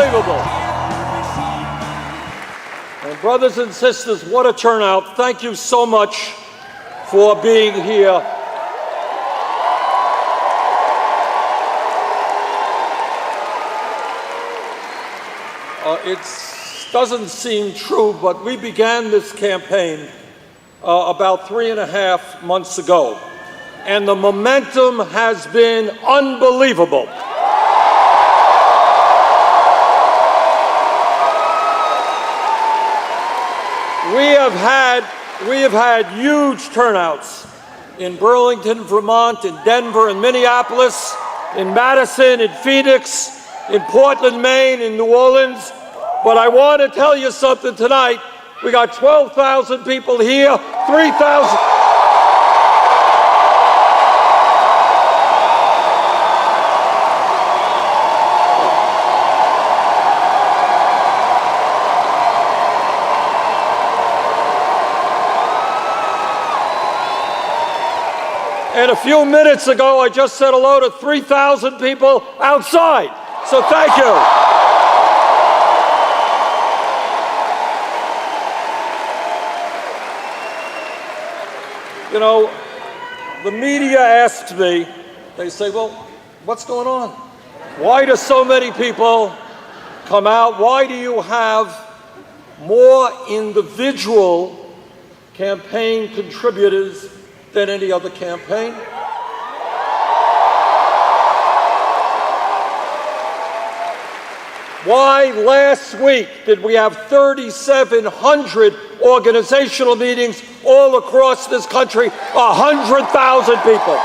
Unbelievable. And brothers and sisters, what a turnout. Thank you so much for being here. It doesn't seem true, but we began this campaign about 3.5 months ago, and the momentum has been unbelievable. We have had huge turnouts in Burlington, Vermont, in Denver, in Minneapolis, in Madison, in Phoenix, in Portland, Maine, in New Orleans. But I want to tell you something tonight. We got 12,000 people here, 3,000. And a few minutes ago, I just said hello to 3,000 people outside. So thank you. You know, the media asks me, they say, well, what's going on? Why do so many people come out? Why do you have more individual campaign contributors than any other campaign? Why last week did we have 3,700 organizational meetings all across this country, 100,000 people?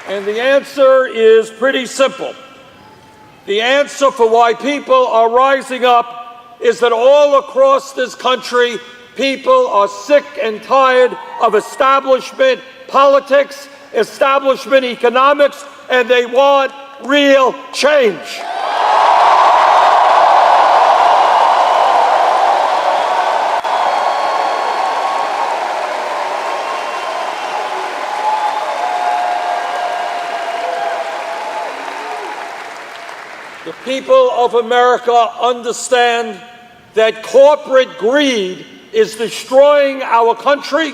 And the answer is pretty simple. The answer for why people are rising up is that all across this country, people are sick and tired of establishment politics, establishment economics, and they want real change. The people of America understand that corporate greed is destroying our country,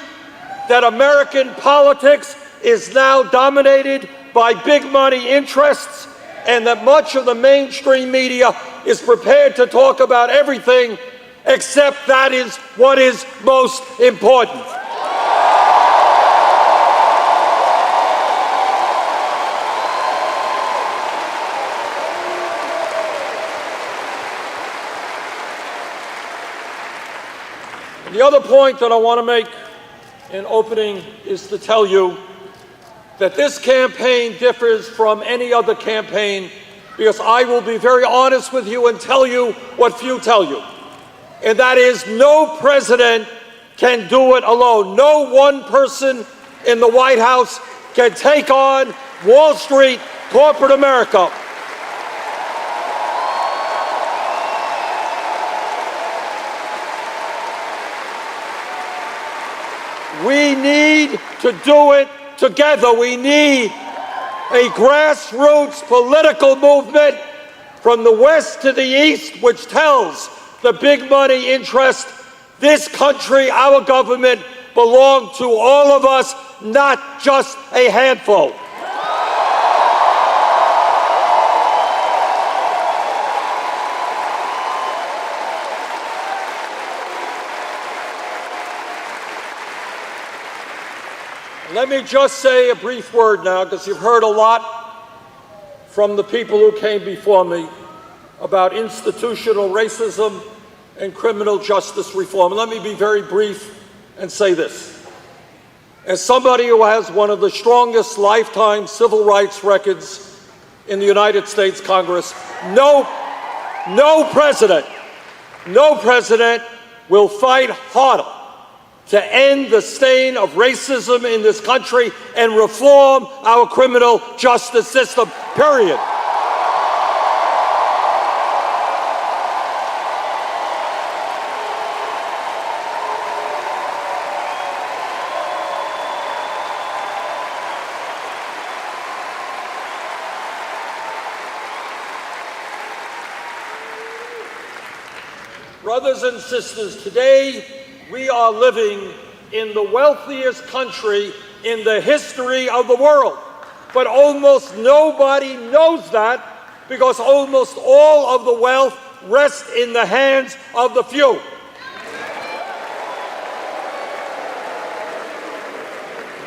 that American politics is now dominated by big money interests, and that much of the mainstream media is prepared to talk about everything except that is what is most important. The other point that I want to make in opening is to tell you that this campaign differs from any other campaign because I will be very honest with you and tell you what few tell you. And that is, no president can do it alone. No one person in the White House can take on Wall Street, corporate America. We need to do it together. We need a grassroots political movement from the west to the east, which tells the big money interest this country, our government, belong to all of us, not just a handful. Let me just say a brief word now, because you've heard a lot from the people who came before me about institutional racism and criminal justice reform. And let me be very brief and say this. As somebody who has one of the strongest lifetime civil rights records in the United States Congress, no president will fight harder to end the stain of racism in this country and reform our criminal justice system, period. Brothers and sisters, today we are living in the wealthiest country in the history of the world. But almost nobody knows that because almost all of the wealth rests in the hands of the few.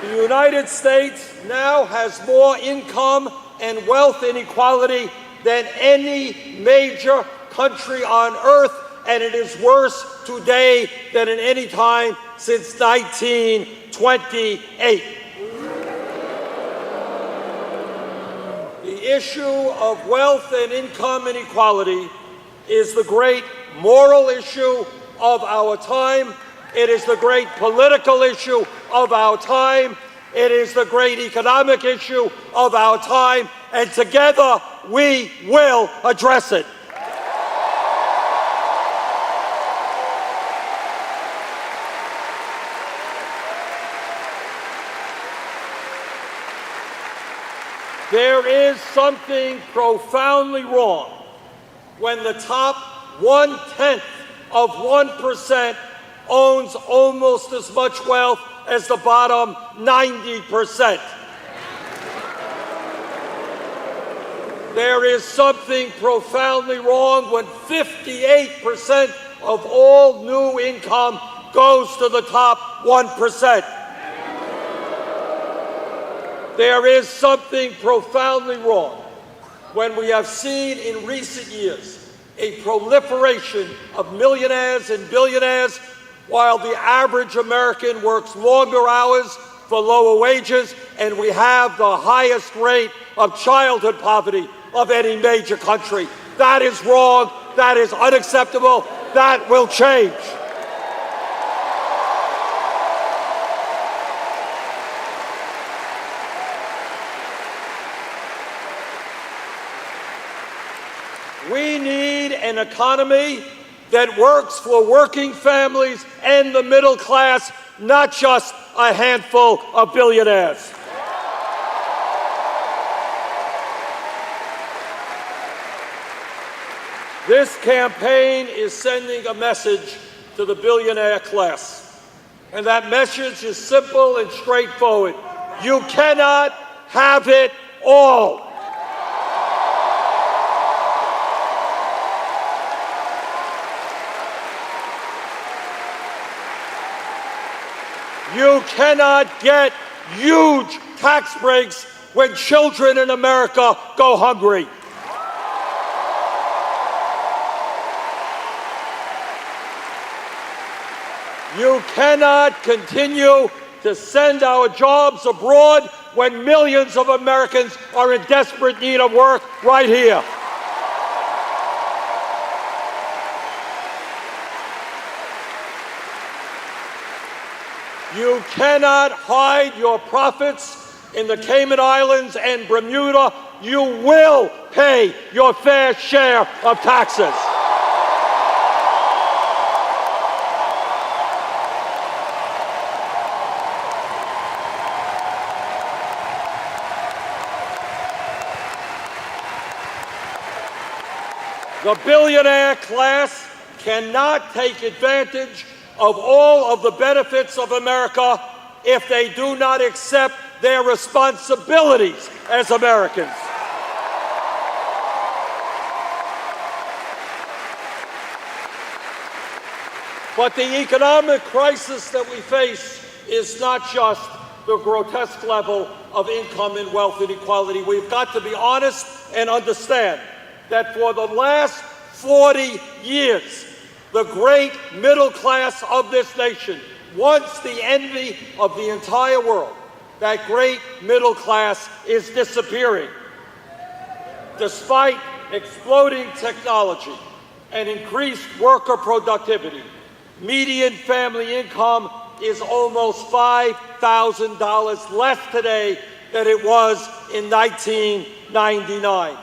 The United States now has more income and wealth inequality than any major country on earth, and it is worse today than at any time since 1928. The issue of wealth and income inequality is the great moral issue of our time. It is the great political issue of our time. It is the great economic issue of our time, and together we will address it. There is something profoundly wrong when the top 1/10 of 1% owns almost as much wealth as the bottom 90%. There is something profoundly wrong when 58% of all new income goes to the top 1%. There is something profoundly wrong when we have seen in recent years a proliferation of millionaires and billionaires while the average American works longer hours for lower wages, and we have the highest rate of childhood poverty of any major country. That is wrong. That is unacceptable. That will change. We need an economy that works for working families and the middle class, not just a handful of billionaires. This campaign is sending a message to the billionaire class. And that message is simple and straightforward. You cannot have it all. You cannot get huge tax breaks when children in America go hungry. You cannot continue to send our jobs abroad when millions of Americans are in desperate need of work right here. You cannot hide your profits in the Cayman Islands and Bermuda. You will pay your fair share of taxes. The billionaire class cannot take advantage of all of the benefits of America if they do not accept their responsibilities as Americans. But the economic crisis that we face is not just the grotesque level of income and wealth inequality. We've got to be honest and understand that for the last 40 years, the great middle class of this nation, once the envy of the entire world, that great middle class is disappearing. Despite exploding technology and increased worker productivity, median family income is almost $5,000 less today than it was in 1999.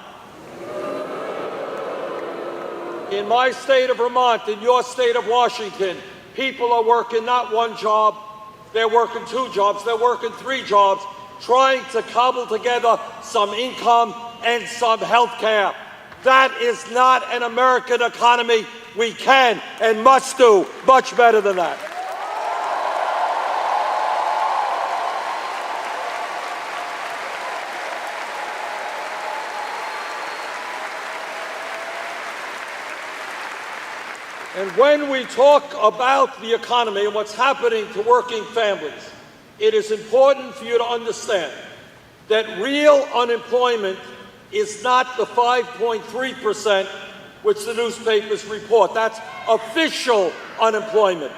In my state of Vermont, in your state of Washington, people are working not one job, they're working two jobs, they're working three jobs, trying to cobble together some income and some health care. That is not an American economy. We can and must do much better than that. And when we talk about the economy and what's happening to working families, it is important for you to understand that real unemployment is not the 5.3% which the newspapers report. That's official unemployment.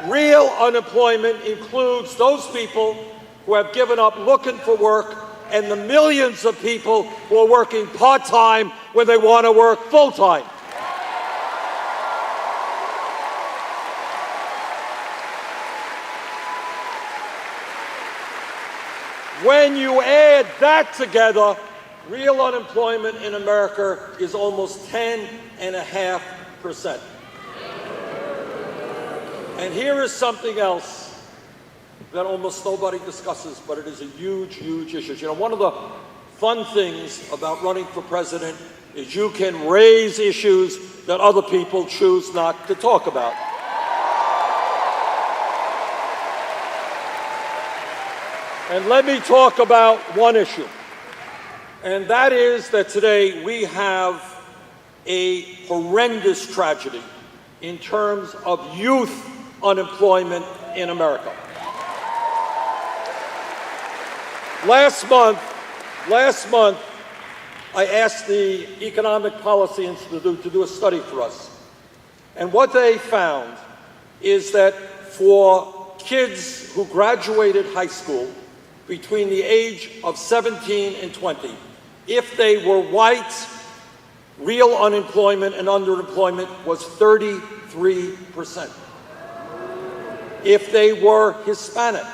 Real unemployment includes those people who have given up looking for work and the millions of people who are working part-time when they want to work full-time. When you add that together, real unemployment in America is almost 10.5%. And here is something else that almost nobody discusses, but it is a huge, huge issue. You know, one of the fun things about running for president is you can raise issues that other people choose not to talk about. And let me talk about one issue, and that is that today we have a horrendous tragedy in terms of youth unemployment in America. Last month, I asked the Economic Policy Institute to do a study for us. And what they found is that for kids who graduated high school between the age of 17 and 20, if they were white, real unemployment and underemployment was 33%. If they were Hispanic,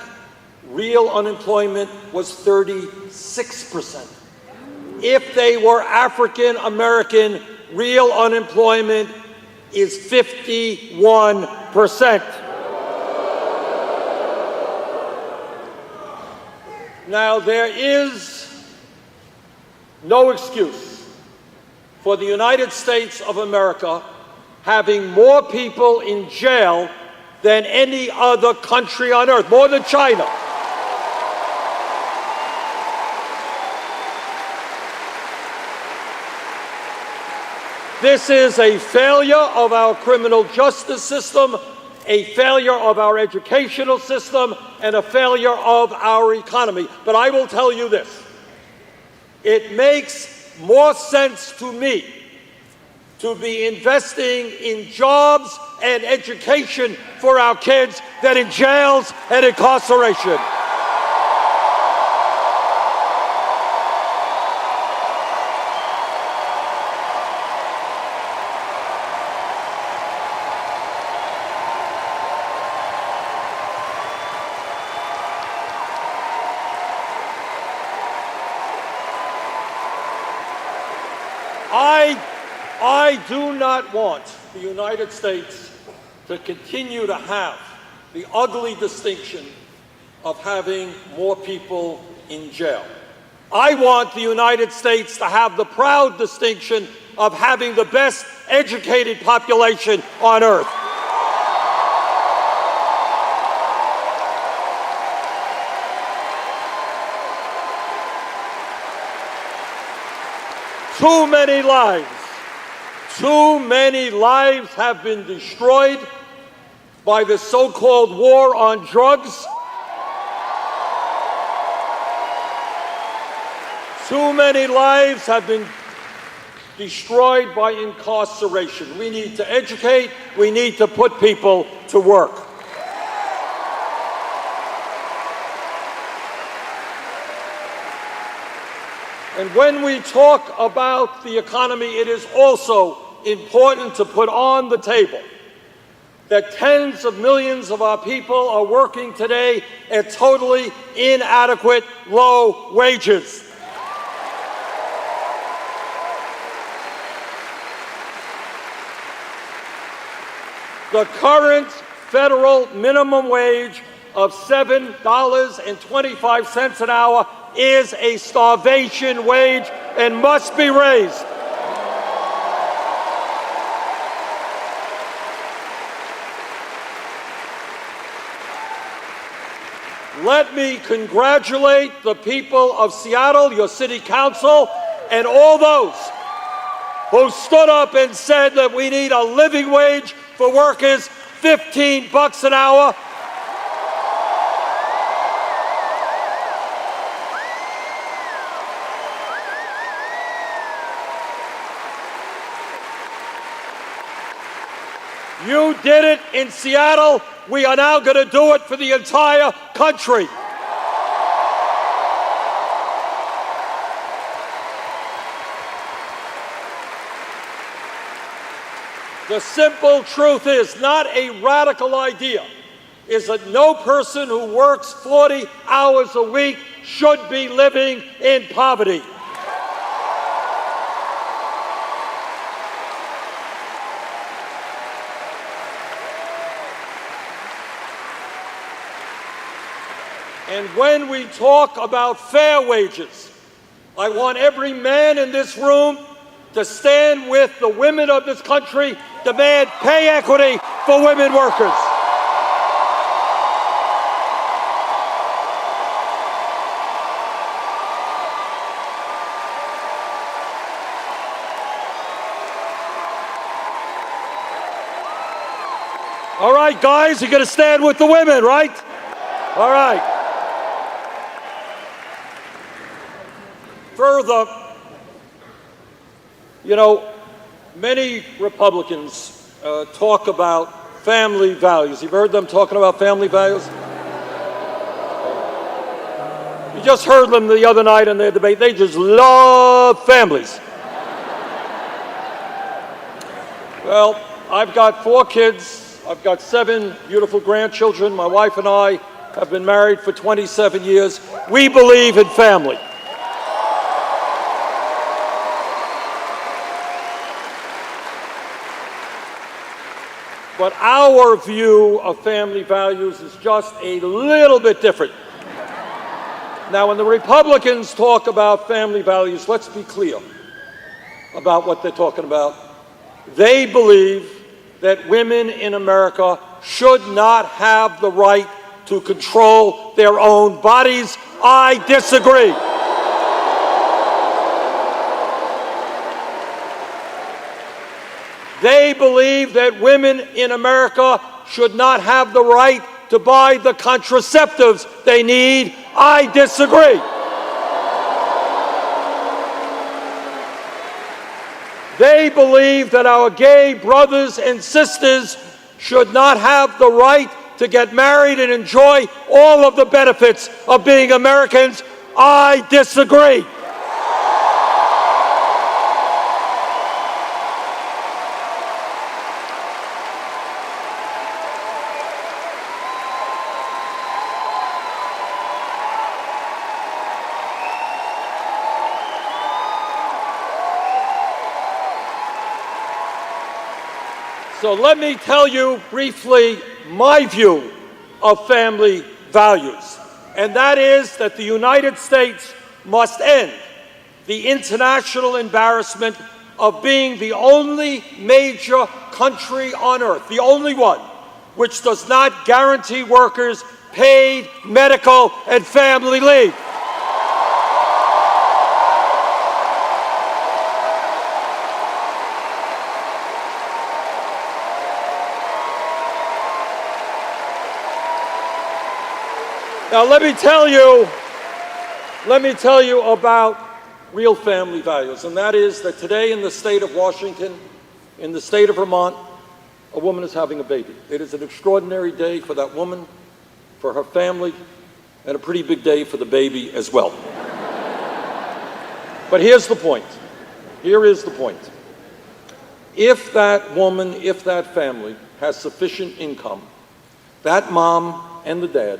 real unemployment was 36%. If they were African American, real unemployment is 51%. Now, there is no excuse for the United States of America having more people in jail than any other country on earth, more than China. This is a failure of our criminal justice system, a failure of our educational system, and a failure of our economy. But I will tell you this. It makes more sense to me to be investing in jobs and education for our kids than in jails and incarceration. I do not want the United States to continue to have the ugly distinction of having more people in jail. I want the United States to have the proud distinction of having the best educated population on earth. Too many lives have been destroyed by the so-called war on drugs. Too many lives have been destroyed by incarceration. We need to educate. We need to put people to work. And when we talk about the economy, it is also important to put on the table that tens of millions of our people are working today at totally inadequate low wages. The current federal minimum wage of $7.25 an hour is a starvation wage and must be raised. let me congratulate the people of Seattle, your city council, and all those who stood up and said that we need a living wage for workers, $15 an hour. You did it in Seattle. We are now going to do it for the entire country. The simple truth is, not a radical idea, is that no person who works 40 hours a week should be living in poverty. And when we talk about fair wages, I want every man in this room to stand with the women of this country, demand pay equity for women workers. All right, guys, you're going to stand with the women, right? All right. Further, you know, many Republicans talk about family values. You've heard them talking about family values? You just heard them the other night in their debate. They just love families. Well, I've got 4 kids. I've got 7 beautiful grandchildren. My wife and I have been married for 27 years. We believe in family. But our view of family values is just a little bit different. Now, when the Republicans talk about family values, let's be clear about what they're talking about. They believe that women in America should not have the right to control their own bodies. I disagree. They believe that women in America should not have the right to buy the contraceptives they need. I disagree. They believe that our gay brothers and sisters should not have the right to get married and enjoy all of the benefits of being Americans. I disagree. So let me tell you briefly my view of family values, and that is that the United States must end the international embarrassment of being the only major country on earth, the only one, which does not guarantee workers paid medical and family leave. Now, let me tell you about real family values, and that is that today in the state of Washington, in the state of Vermont, a woman is having a baby. It is an extraordinary day for that woman, for her family, and a pretty big day for the baby as well. But here's the point. Here is the point. If that woman, if that family has sufficient income, that mom and the dad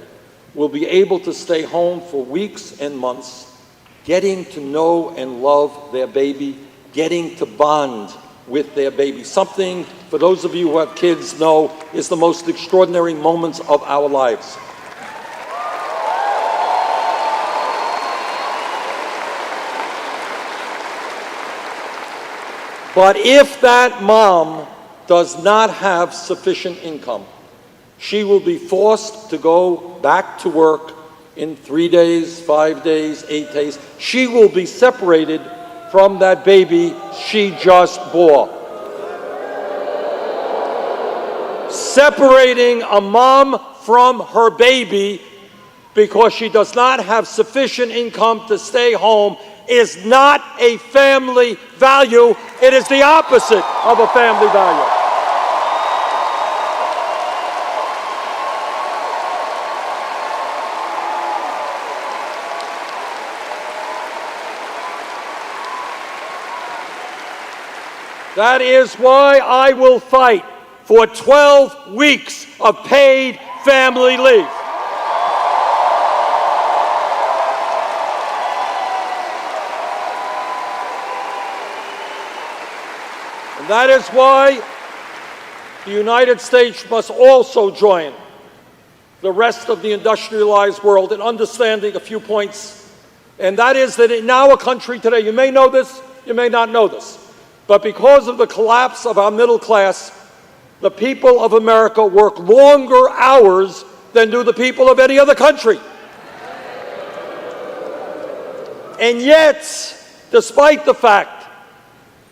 will be able to stay home for weeks and months, getting to know and love their baby, getting to bond with their baby. Something, for those of you who have kids know, is the most extraordinary moments of our lives. But if that mom does not have sufficient income, she will be forced to go back to work in 3 days, 5 days, 8 days. She will be separated from that baby she just bore. Separating a mom from her baby because she does not have sufficient income to stay home is not a family value. It is the opposite of a family value. That is why I will fight for 12 weeks of paid family leave. And that is why the United States must also join the rest of the industrialized world in understanding a few points. And that is that in our country today, you may know this, you may not know this, but because of the collapse of our middle class, the people of America work longer hours than do the people of any other country. And yet, despite the fact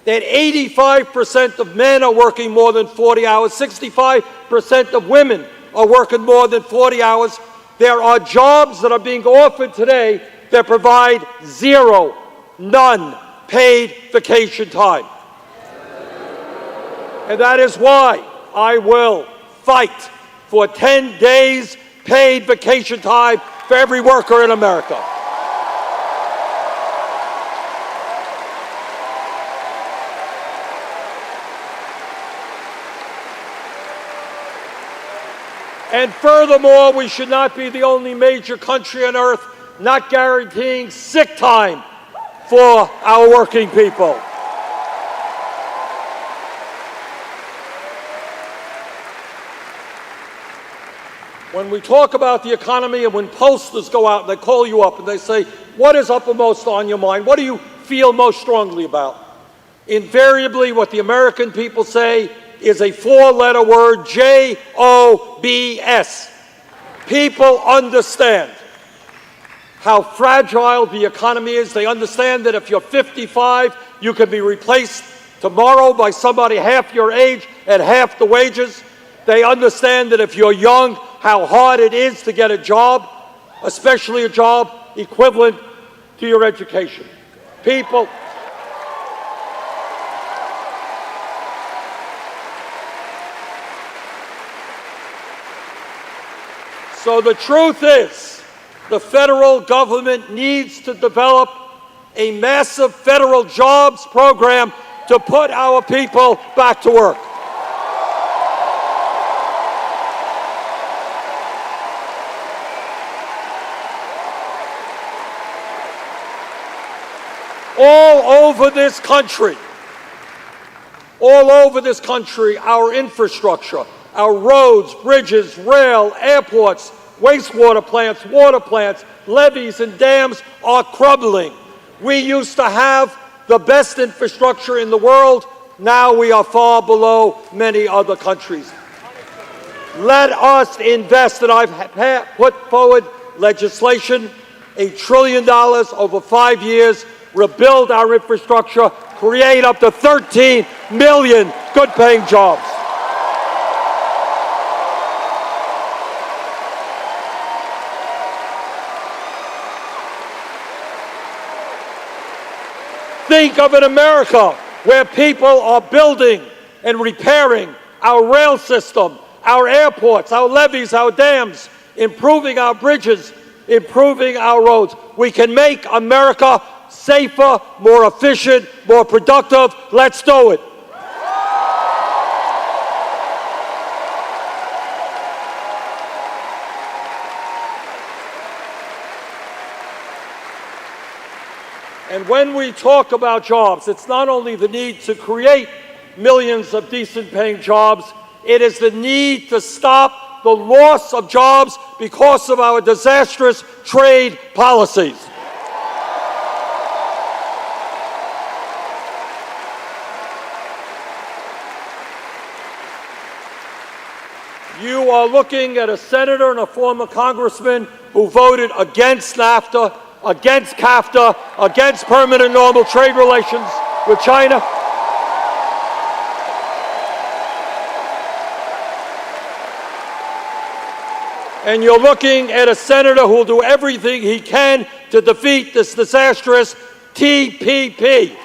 that 85% of men are working more than 40 hours, 65% of women are working more than 40 hours, there are jobs that are being offered today that provide zero, none paid vacation time. And that is why I will fight for 10 days paid vacation time for every worker in America. And furthermore, we should not be the only major country on earth not guaranteeing sick time for our working people. When we talk about the economy and when posters go out and they call you up and they say, what is uppermost on your mind? What do you feel most strongly about? Invariably, what the American people say is a four-letter word, J-O-B-S. People understand how fragile the economy is. They understand that if you're 55, you can be replaced tomorrow by somebody half your age at half the wages. They understand that if you're young, how hard it is to get a job, especially a job equivalent to your education. People. So the truth is, the federal government needs to develop a massive federal jobs program to put our people back to work. All over this country, our infrastructure, our roads, bridges, rail, airports, wastewater plants, water plants, levees and dams are crumbling. We used to have the best infrastructure in the world. Now we are far below many other countries. Let us invest, and I've put forward legislation, $1 trillion over 5 years, rebuild our infrastructure, create up to 13 million good-paying jobs. Think of an America where people are building and repairing our rail system, our airports, our levees, our dams, improving our bridges, improving our roads. We can make America safer, more efficient, more productive. Let's do it. And when we talk about jobs, it's not only the need to create millions of decent paying jobs, it is the need to stop the loss of jobs because of our disastrous trade policies. You are looking at a senator and a former congressman who voted against NAFTA, against CAFTA, against permanent normal trade relations with China. And you're looking at a senator who will do everything he can to defeat this disastrous TPP.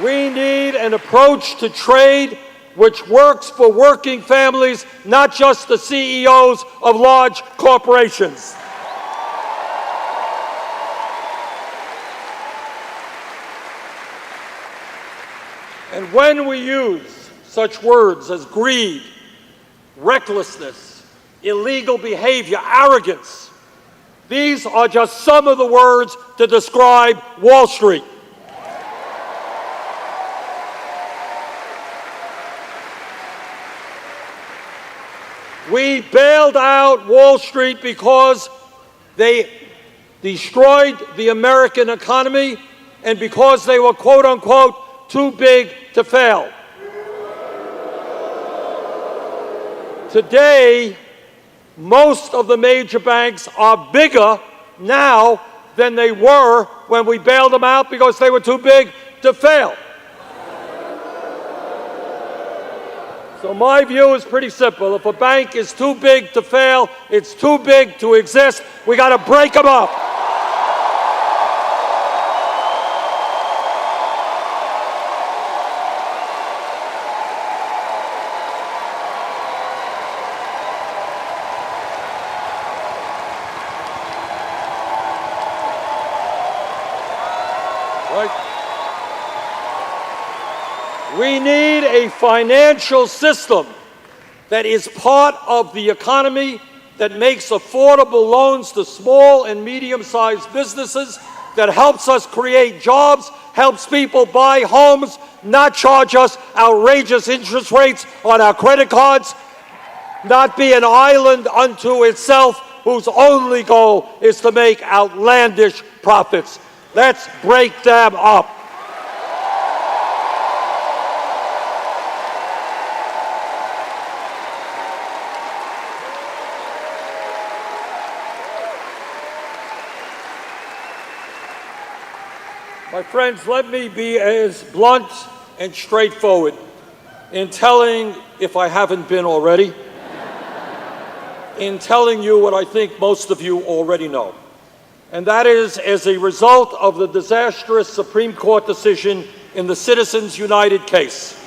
We need an approach to trade which works for working families, not just the CEOs of large corporations. And when we use such words as greed, recklessness, illegal behavior, arrogance, these are just some of the words to describe Wall Street. We bailed out Wall Street because they destroyed the American economy and because they were, quote unquote, too big to fail. Today, most of the major banks are bigger now than they were when we bailed them out because they were too big to fail. So my view is pretty simple. If a bank is too big to fail, it's too big to exist, we got to break them up. We need a financial system that is part of the economy, that makes affordable loans to small and medium-sized businesses, that helps us create jobs, helps people buy homes, not charge us outrageous interest rates on our credit cards, not be an island unto itself whose only goal is to make outlandish profits. Let's break them up. My friends, let me be as blunt and straightforward in telling, if I haven't been already, in telling you what I think most of you already know. And that is, as a result of the disastrous Supreme Court decision in the Citizens United case,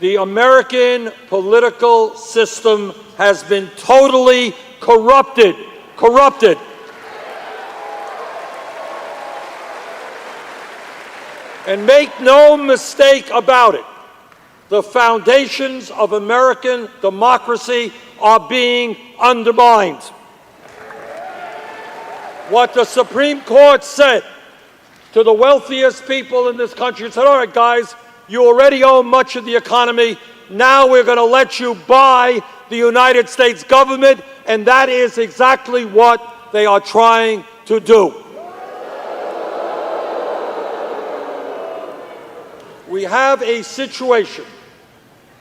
the American political system has been totally corrupted. And make no mistake about it, the foundations of American democracy are being undermined. What the Supreme Court said to the wealthiest people in this country, said, all right, guys, you already own much of the economy. Now we're going to let you buy the United States government, and that is exactly what they are trying to do. We have a situation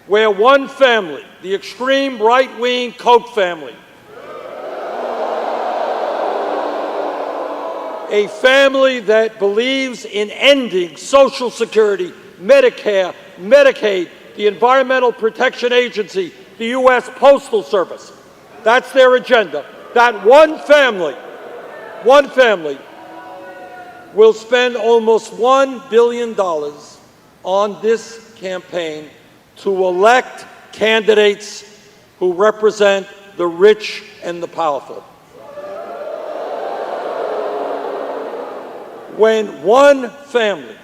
where one family, the extreme right-wing Koch family, a family that believes in ending Social Security, Medicare, Medicaid, the Environmental Protection Agency, the U.S. Postal Service. That's their agenda. That one family will spend almost $1 billion on this campaign to elect candidates who represent the rich and the powerful. When one family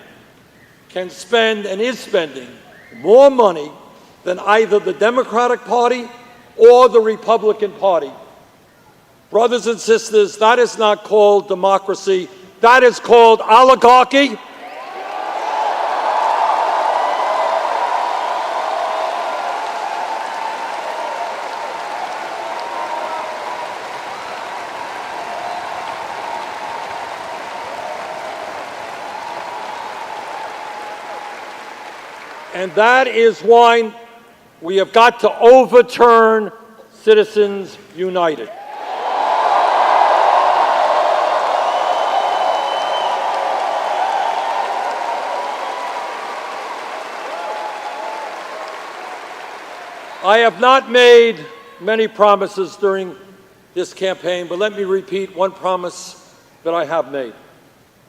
can spend and is spending more money than either the Democratic Party or the Republican Party, brothers and sisters, that is not called democracy. That is called oligarchy. And that is why we have got to overturn Citizens United. I have not made many promises during this campaign, but let me repeat one promise that I have made,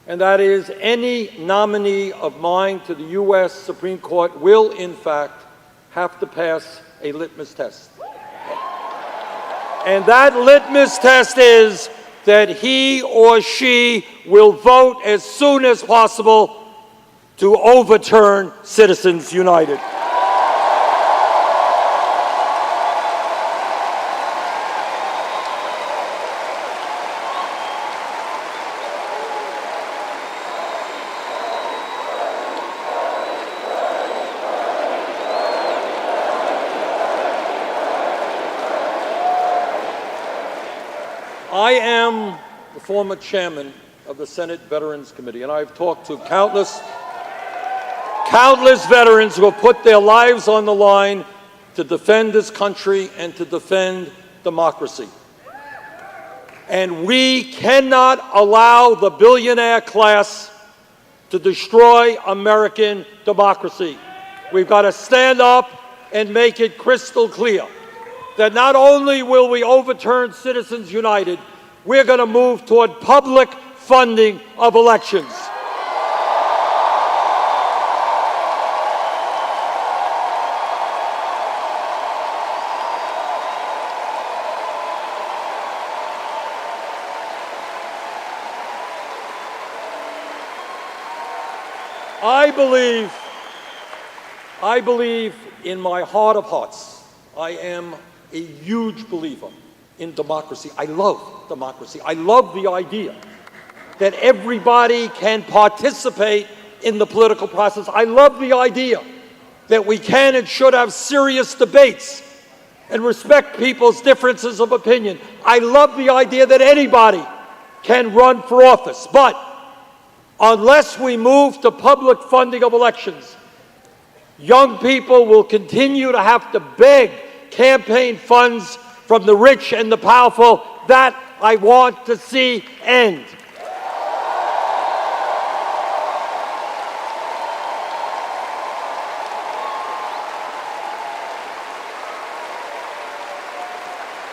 and that is any nominee of mine to the U.S. Supreme Court will, in fact, have to pass a litmus test. And that litmus test is that he or she will vote as soon as possible to overturn Citizens United. I am the former chairman of the Senate Veterans Committee, and I've talked to countless veterans who have put their lives on the line to defend this country and to defend democracy. And we cannot allow the billionaire class to destroy American democracy. We've got to stand up and make it crystal clear that not only will we overturn Citizens United, we're going to move toward public funding of elections. I believe in my heart of hearts, I am a huge believer in democracy. I love democracy. I love the idea that everybody can participate in the political process. I love the idea that we can and should have serious debates and respect people's differences of opinion. I love the idea that anybody can run for office. But unless we move to public funding of elections, young people will continue to have to beg campaign funds from the rich and the powerful. That I want to see end.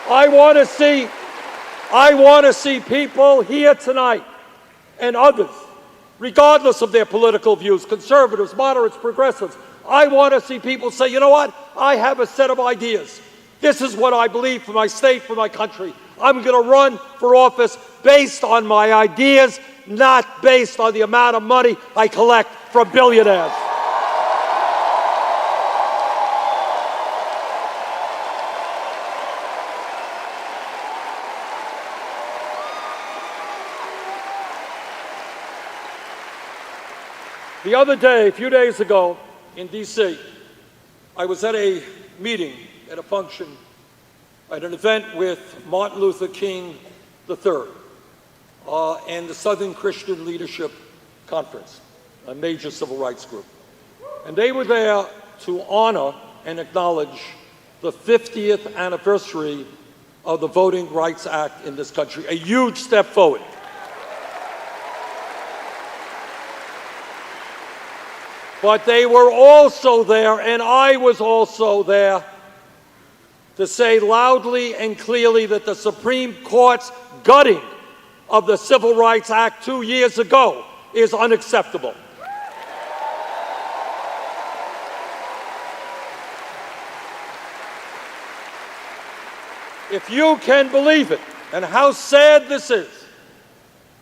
I want to see people here tonight and others, regardless of their political views, conservatives, moderates, progressives. I want to see people say, you know what? I have a set of ideas. This is what I believe for my state, for my country. I'm going to run for office based on my ideas, not based on the amount of money I collect from billionaires. The other day, a few days ago, in D.C., I was at a meeting, at a function, at an event with Martin Luther King III and the Southern Christian Leadership Conference, a major civil rights group. And they were there to honor and acknowledge the 50th anniversary of the Voting Rights Act in this country, a huge step forward. But they were also there, and I was also there, to say loudly and clearly that the Supreme Court's gutting of the Civil Rights Act 2 years ago is unacceptable. If you can believe it, and how sad this is,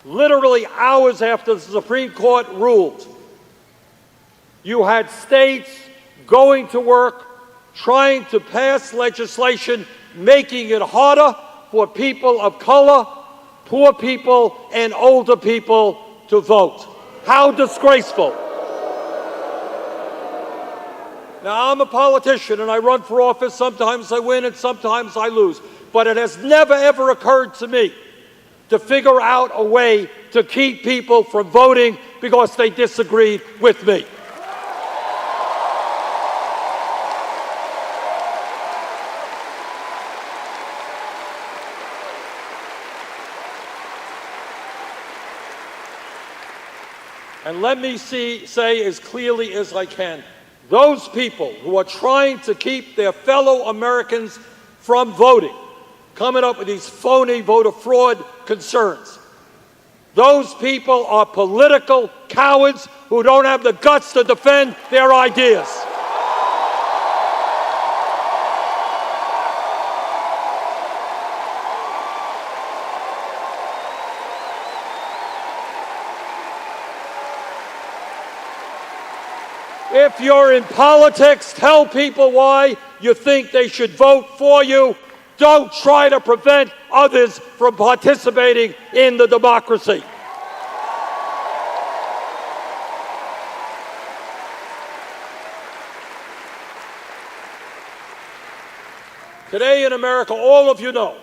literally hours after the Supreme Court ruled, you had states going to work, trying to pass legislation, making it harder for people of color, poor people, and older people to vote. How disgraceful. Now, I'm a politician and I run for office. Sometimes I win and sometimes I lose. But it has never, ever occurred to me to figure out a way to keep people from voting because they disagreed with me. And let me say as clearly as I can, those people who are trying to keep their fellow Americans from voting, coming up with these phony voter fraud concerns, those people are political cowards who don't have the guts to defend their ideas. If you're in politics, tell people why you think they should vote for you. Don't try to prevent others from participating in the democracy. Today in America, all of you know,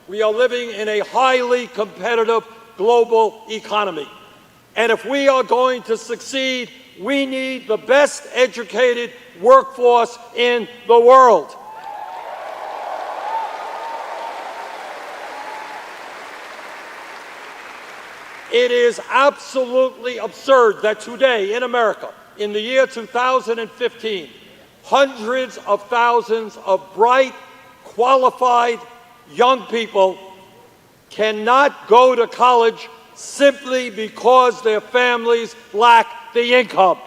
we are living in a highly competitive global economy. And if we are going to succeed, we need the best educated workforce in the world. It is absolutely absurd that today in America, in the year 2015, hundreds of thousands of bright, qualified young people cannot go to college simply because their families lack the income.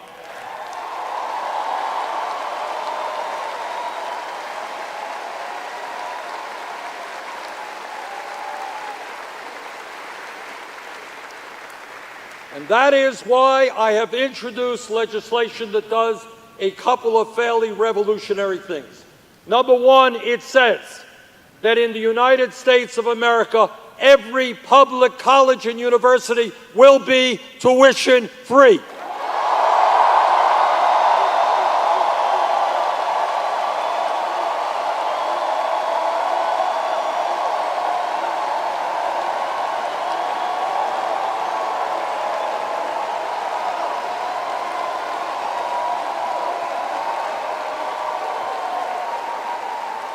And that is why I have introduced legislation that does a couple of fairly revolutionary things. Number one, it says that in the United States of America, every public college and university will be tuition free.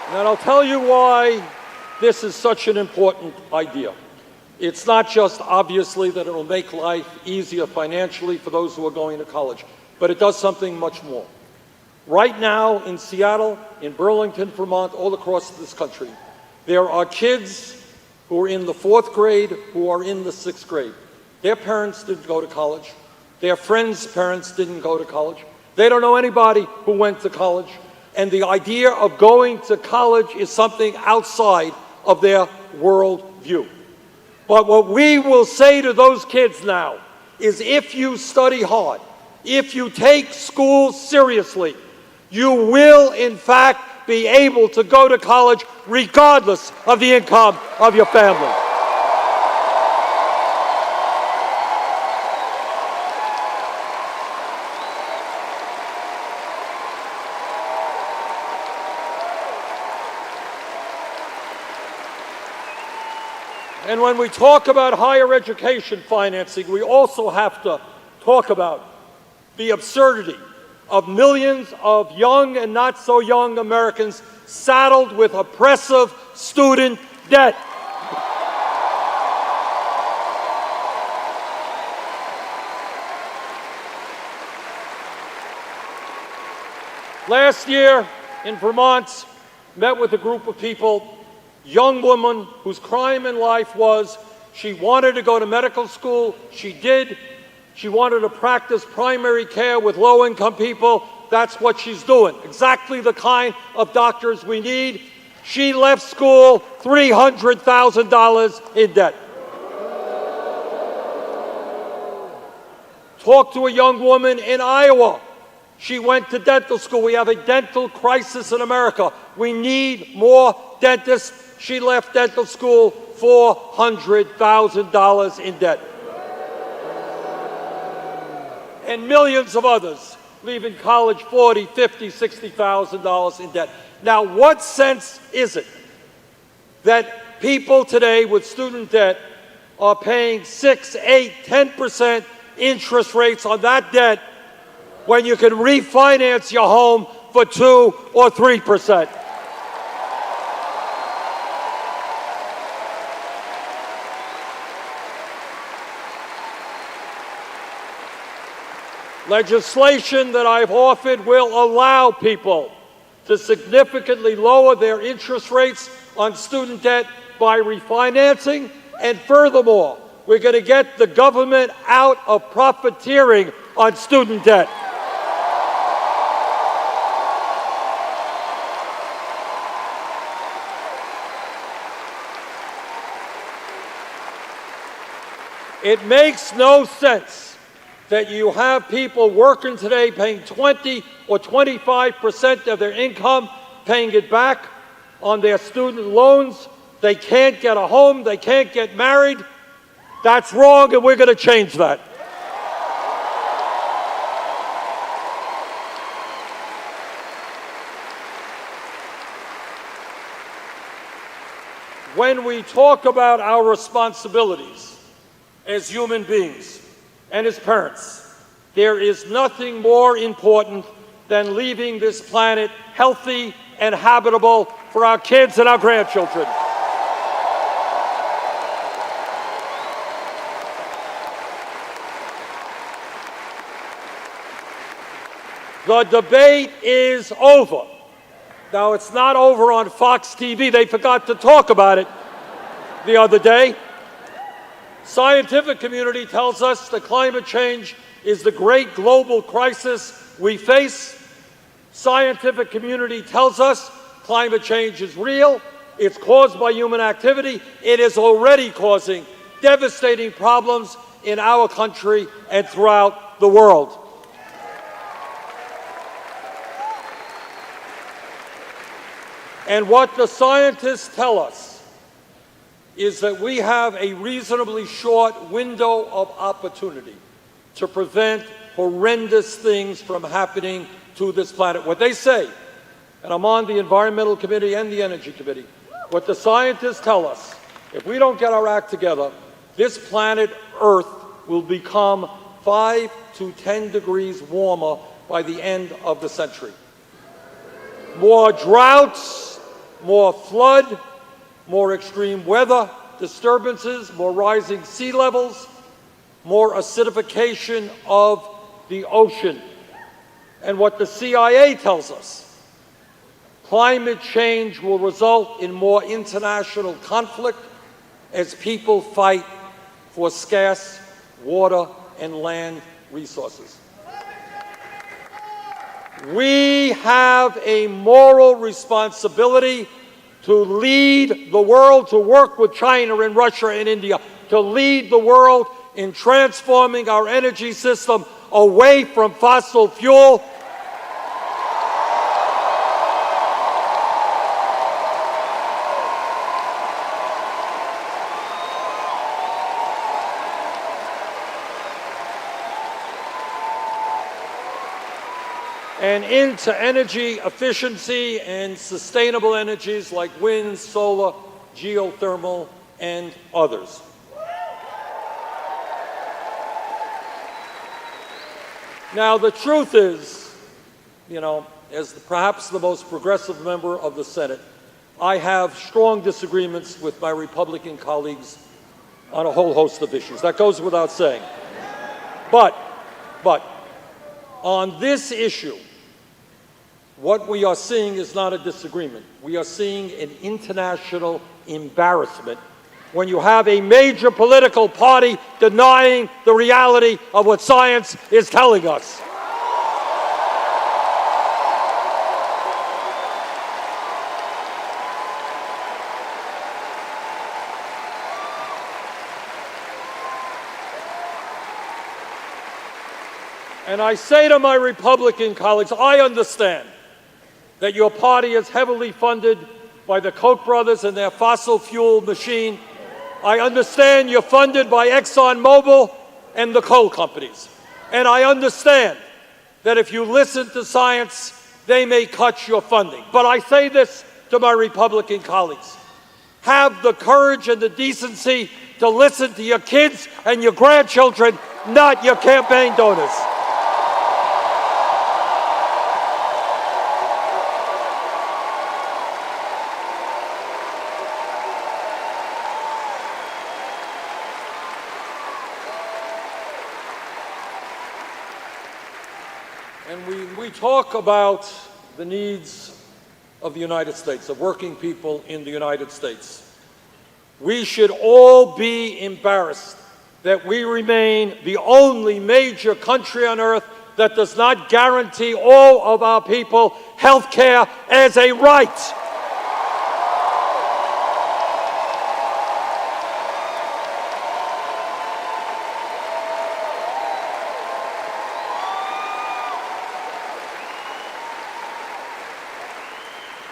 And I'll tell you why this is such an important idea. It's not just obviously that it'll make life easier financially for those who are going to college, but it does something much more. Right now in Seattle, in Burlington, Vermont, all across this country, there are kids who are in the 4th grade who are in the 6th grade. Their parents didn't go to college. Their friends' parents didn't go to college. They don't know anybody who went to college. And the idea of going to college is something outside of their worldview. But what we will say to those kids now is if you study hard, if you take school seriously, you will in fact be able to go to college regardless of the income of your family. And when we talk about higher education financing, we also have to talk about the absurdity of millions of young and not so young Americans saddled with oppressive student debt. Last year in Vermont, met with a group of people, young woman whose crime in life was she wanted to go to medical school. She did. She wanted to practice primary care with low-income people. That's what she's doing. Exactly the kind of doctors we need. She left school $300,000 in debt. Talk to a young woman in Iowa. She went to dental school. We have a dental crisis in America. We need more dentists. She left dental school $400,000 in debt. And millions of others leaving college $40,000, $50,000, $60,000 in debt. Now, what sense is it that people today with student debt are paying 6, 8, 10% interest rates on that debt when you can refinance your home for 2 or 3%? Legislation that I've offered will allow people to significantly lower their interest rates on student debt by refinancing, and furthermore, we're going to get the government out of profiteering on student debt. It makes no sense that you have people working today paying 20 or 25% of their income, paying it back on their student loans. They can't get a home, they can't get married. That's wrong, and we're going to change that. When we talk about our responsibilities as human beings and as parents, there is nothing more important than leaving this planet healthy and habitable for our kids and our grandchildren. The debate is over. Now, it's not over on Fox TV. They forgot to talk about it the other day. Scientific community tells us that climate change is the great global crisis we face. Scientific community tells us climate change is real. It's caused by human activity. It is already causing devastating problems in our country and throughout the world. And what the scientists tell us is that we have a reasonably short window of opportunity to prevent horrendous things from happening to this planet. What they say, and I'm on the Environmental Committee and the Energy Committee, what the scientists tell us, if we don't get our act together, this planet Earth will become 5 to 10 degrees warmer by the end of the century. More droughts, more flood, more extreme weather disturbances, more rising sea levels, more acidification of the ocean. And what the CIA tells us, climate change will result in more international conflict as people fight for scarce water and land resources. We have a moral responsibility to lead the world, to work with China and Russia and India, to lead the world in transforming our energy system away from fossil fuel. And into energy efficiency and sustainable energies like wind, solar, geothermal, and others. Now, the truth is, as perhaps the most progressive member of the Senate, I have strong disagreements with my Republican colleagues on a whole host of issues. That goes without saying. But on this issue, what we are seeing is not a disagreement. We are seeing an international embarrassment when you have a major political party denying the reality of what science is telling us. And I say to my Republican colleagues, I understand that your party is heavily funded by the Koch brothers and their fossil fuel machine. I understand you're funded by ExxonMobil and the coal companies. And I understand that if you listen to science, they may cut your funding. But I say this to my Republican colleagues. Have the courage and the decency to listen to your kids and your grandchildren, not your campaign donors. And we talk about the needs of the United States, of working people in the United States. We should all be embarrassed that we remain the only major country on earth that does not guarantee all of our people health care as a right.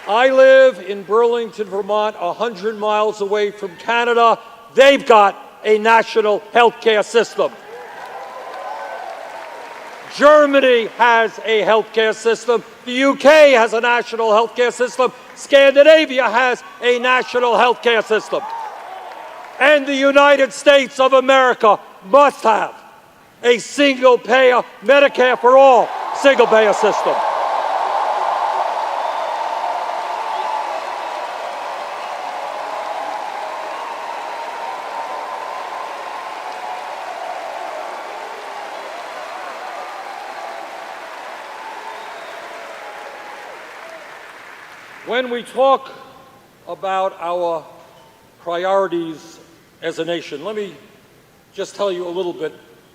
I live in Burlington, Vermont, 100 miles away from Canada. They've got a national health care system. Germany has a health care system. The UK has a national health care system. Scandinavia has a national health care system. And the United States of America must have a single-payer, Medicare for all, single-payer system. When we talk about our priorities as a nation, let me just tell you a little bit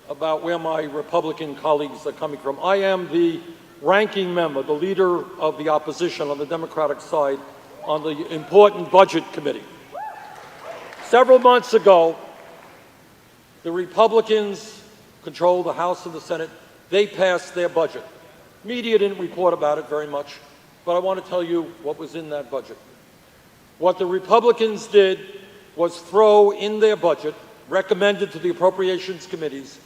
about where my Republican colleagues are coming from. I am the ranking member, the leader of the opposition on the Democratic side on the important Budget Committee. Several months ago, the Republicans control the House and the Senate. They passed their budget. Media didn't report about it very much, but I want to tell you what was in that budget. What the Republicans did was throw in their budget, recommended to the appropriations committees,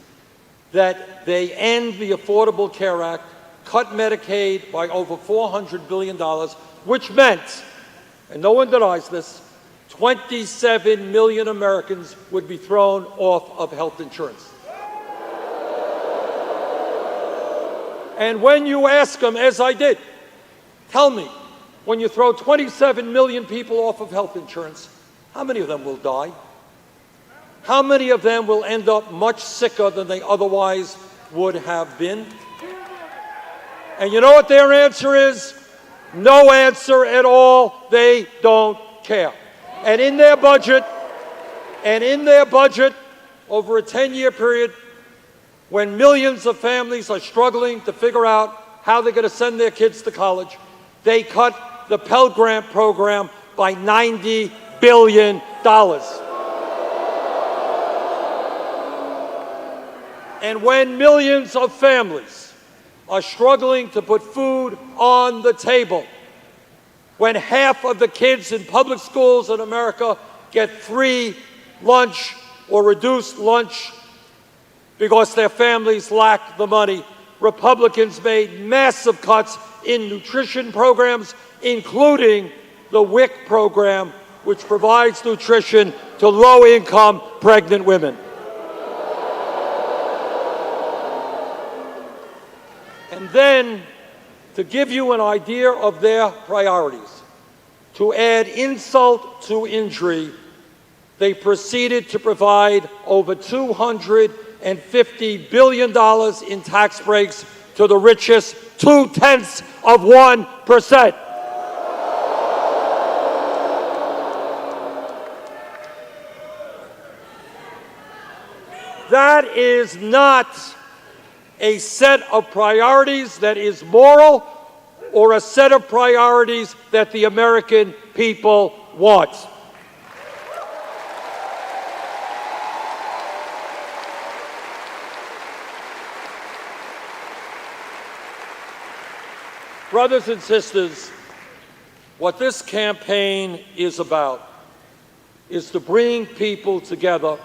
that they end the Affordable Care Act, cut Medicaid by over $400 billion, which meant, and no one denies this, 27 million Americans would be thrown off of health insurance. And when you ask them, as I did, tell me, when you throw 27 million people off of health insurance, how many of them will die? How many of them will end up much sicker than they otherwise would have been? And you know what their answer is? No answer at all. They don't care. And in their budget, over a 10-year period, when millions of families are struggling to figure out how they're going to send their kids to college, they cut the Pell Grant program by $90 billion. And when millions of families are struggling to put food on the table, when half of the kids in public schools in America get free lunch or reduced lunch because their families lack the money, Republicans made massive cuts in nutrition programs, including the WIC program, which provides nutrition to low-income pregnant women. And then, to give you an idea of their priorities, to add insult to injury, they proceeded to provide over $250 billion in tax breaks to the richest 0.2%. That is not a set of priorities that is moral or a set of priorities that the American people want. Brothers and sisters, what this campaign is about is to bring people together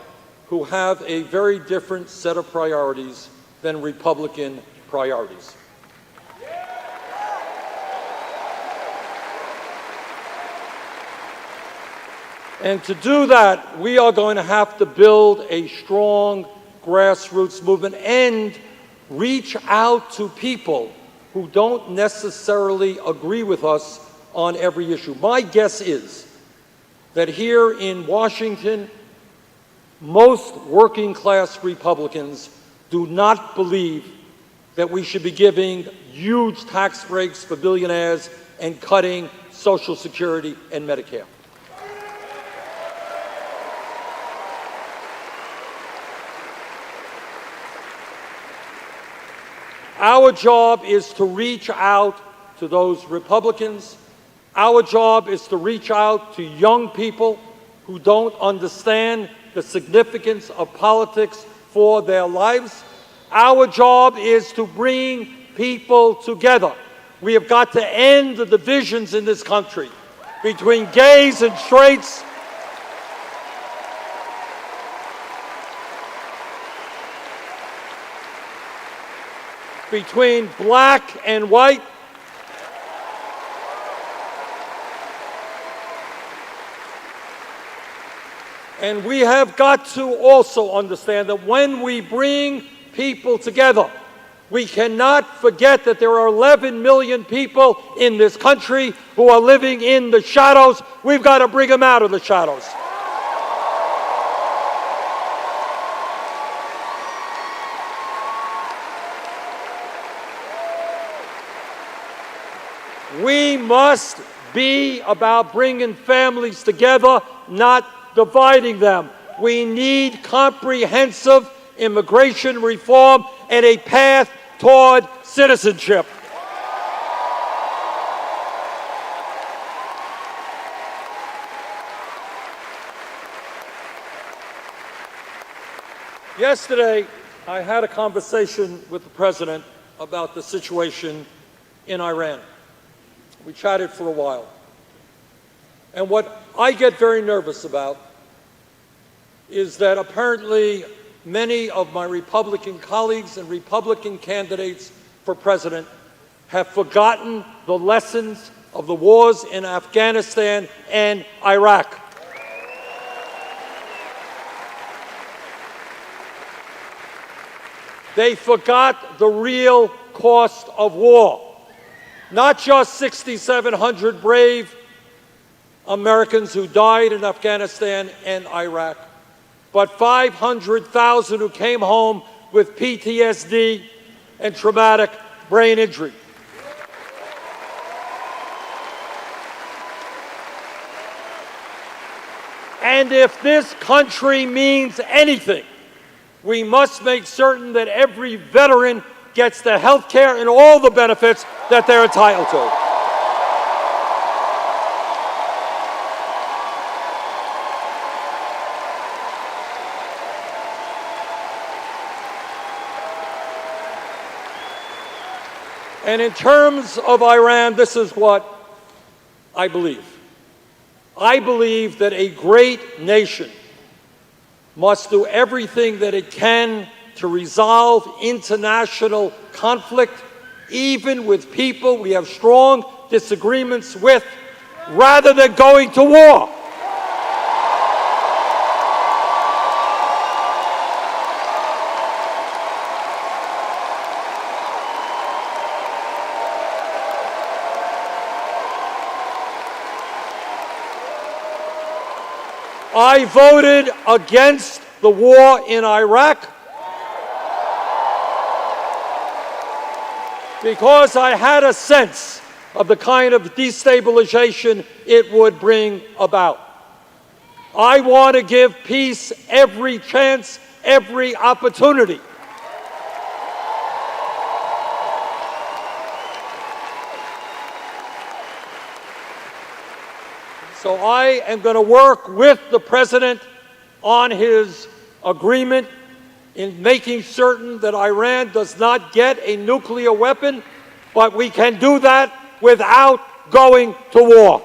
who have a very different set of priorities than Republican priorities. And to do that, we are going to have to build a strong grassroots movement and reach out to people who don't necessarily agree with us on every issue. My guess is that here in Washington, most working-class Republicans do not believe that we should be giving huge tax breaks for billionaires and cutting Social Security and Medicare. Our job is to reach out to those Republicans. Our job is to reach out to young people who don't understand the significance of politics for their lives. Our job is to bring people together. We have got to end the divisions in this country between gays and straights, between black and white. And we have got to also understand that when we bring people together, we cannot forget that there are 11 million people in this country who are living in the shadows. We've got to bring them out of the shadows. We must be about bringing families together, not dividing them. We need comprehensive immigration reform and a path toward citizenship. Yesterday, I had a conversation with the President about the situation in Iran. We chatted for a while. And what I get very nervous about is that apparently many of my Republican colleagues and Republican candidates for president have forgotten the lessons of the wars in Afghanistan and Iraq. They forgot the real cost of war. Not just 6,700 brave Americans who died in Afghanistan and Iraq, but 500,000 who came home with PTSD and traumatic brain injury. And if this country means anything, we must make certain that every veteran gets the health care and all the benefits that they're entitled to. And in terms of Iran, this is what I believe. I believe that a great nation must do everything that it can to resolve international conflict, even with people we have strong disagreements with, rather than going to war. I voted against the war in Iraq because I had a sense of the kind of destabilization it would bring about. I want to give peace every chance, every opportunity. So I am going to work with the President on his agreement in making certain that Iran does not get a nuclear weapon, but we can do that without going to war.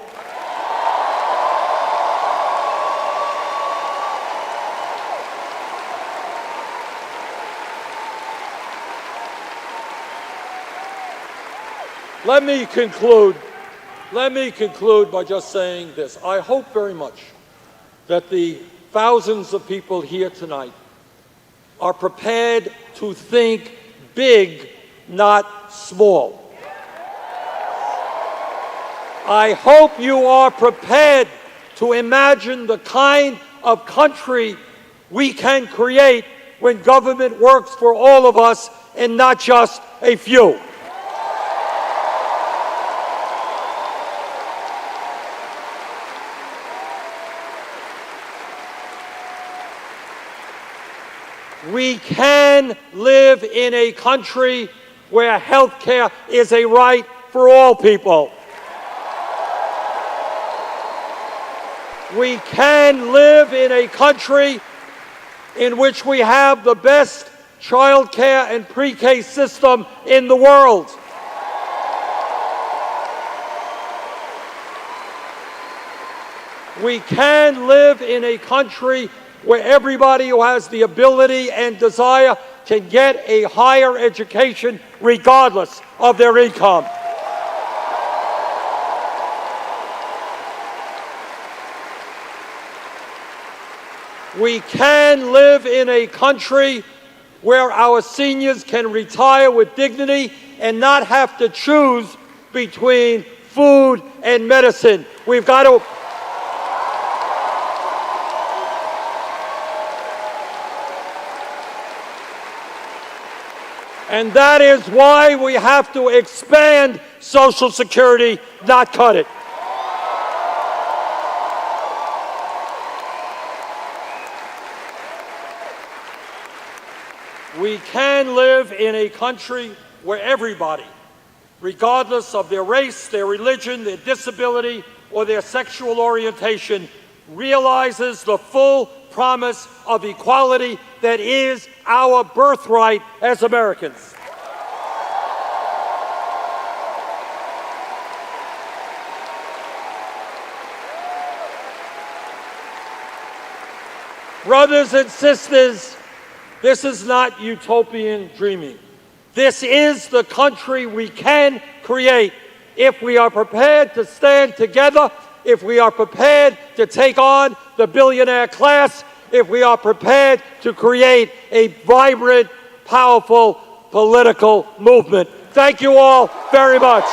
Let me conclude by just saying this. I hope very much that the thousands of people here tonight are prepared to think big, not small. I hope you are prepared to imagine the kind of country we can create when government works for all of us and not just a few. We can live in a country where health care is a right for all people. We can live in a country in which we have the best child care and pre-K system in the world. We can live in a country where everybody who has the ability and desire can get a higher education regardless of their income. We can live in a country where our seniors can retire with dignity and not have to choose between food and medicine. We've got to... And that is why we have to expand Social Security, not cut it. We can live in a country where everybody, regardless of their race, their religion, their disability, or their sexual orientation, realizes the full promise of equality that is our birthright as Americans. Brothers and sisters, this is not utopian dreaming. This is the country we can create if we are prepared to stand together, if we are prepared to take on the billionaire class, if we are prepared to create a vibrant, powerful political movement. Thank you all very much.